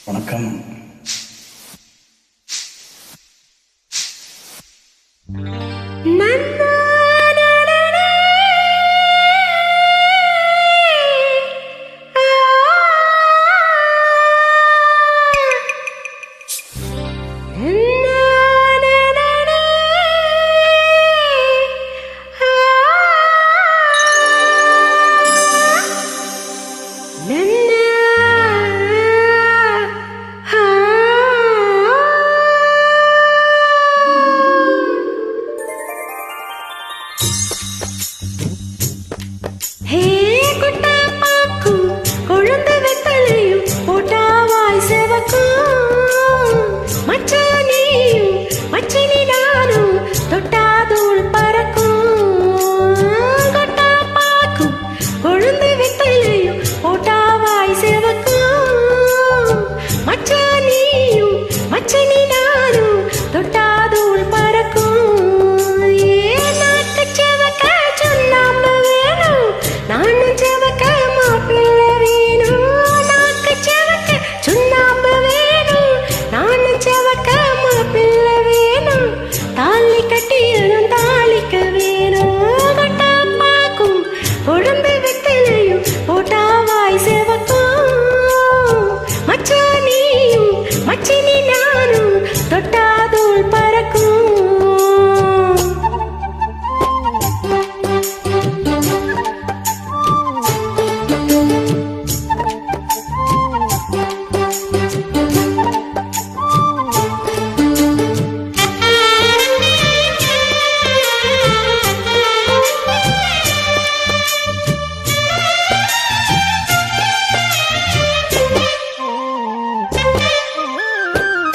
வணக்கம்.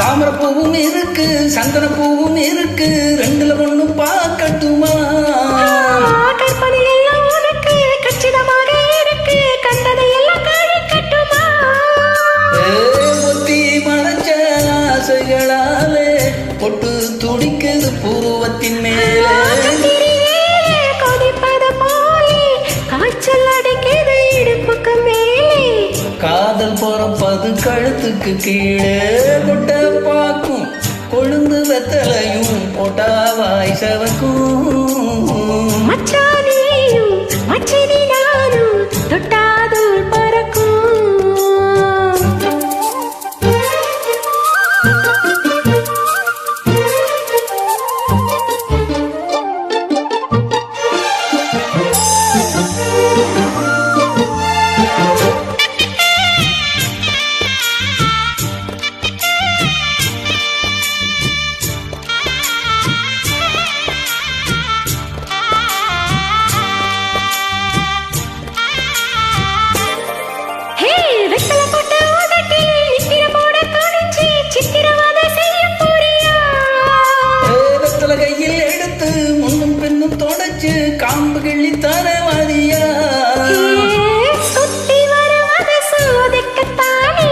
தாமரப்பூவும் இருக்கு, சந்தன பூவும் இருக்கு, ரெண்டுல ஒண்ணு பார்க்கட்டுமா? கற்பனை எல்லாம் உனக்கு கச்சிதமாக இருக்கு, கண்டதை எல்லாம் கழிக்கட்டுமா? ஒத்தி மறைச்ச ஆசைகளாலே பொட்டு துடிக்குது பூர்வத்தின் மேலே, கொதிப்பது போலே காய்ச்சல் அடிக்குது இடுப்புக்கு மேலே, காதல் பொறப்பது கழுத்துக்கு கீழே, கொட்ட பாக்கும் கொழுந்து வெத்தலையும் போட்டாவாய் செவக்கும், மச்சானியும் மச்சினி நானும் தொட்டாதூள் பறக்கும். கையில் எடுத்து முன்னும் பெண்ணும் தொடச்சு காம்பு கிள்ளி தரவாதியா, சுத்தி வருவது சோதிக்கத்தானே,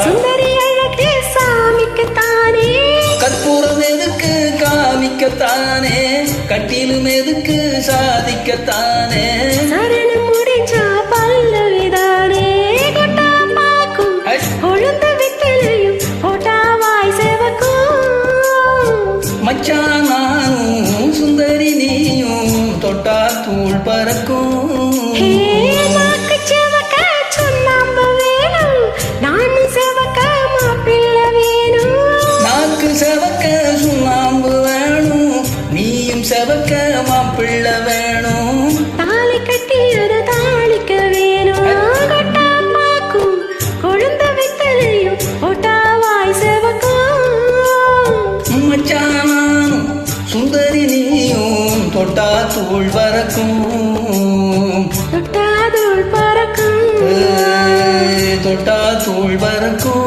சுந்தரி அழகு சாமிக்குத்தானே, கற்பூரம் எதுக்கு காமிக்கத்தானே, கட்டிலும் எதுக்கு சாதிக்கத்தானே, சரணம் முடிஞ்சா பல்லவிதானே, கொட்டா பாக்கும் கொழுந்து விட்டலையும் போட்டாவாய் செவக்கும், மச்சான் நானும் சுந்தரி நீயும் தொட்டா தூள் பறக்கும், நாக்கு செவக்க சுண்ணாம்பு வேணும், நானும் செவக்க மாப்பிள்ளை வேணும், நாக்கு செவக்க சுண்ணாம்பு வேணும், நீயும் செவக்க மாப்பிள்ளை வேணும், தாலி கட்டி அது தாளிக்க வேணும், கொட்டா பாக்கும் கொழுந்த வித்தலையும் போட்டாவாய் செவக்கும், மச்சானும் சுந்தரி நீயும் தொட்டா தூள் பறக்கும், தொட்டாதூள் பறக்கும், தொட்டா தூள் பறக்கும்.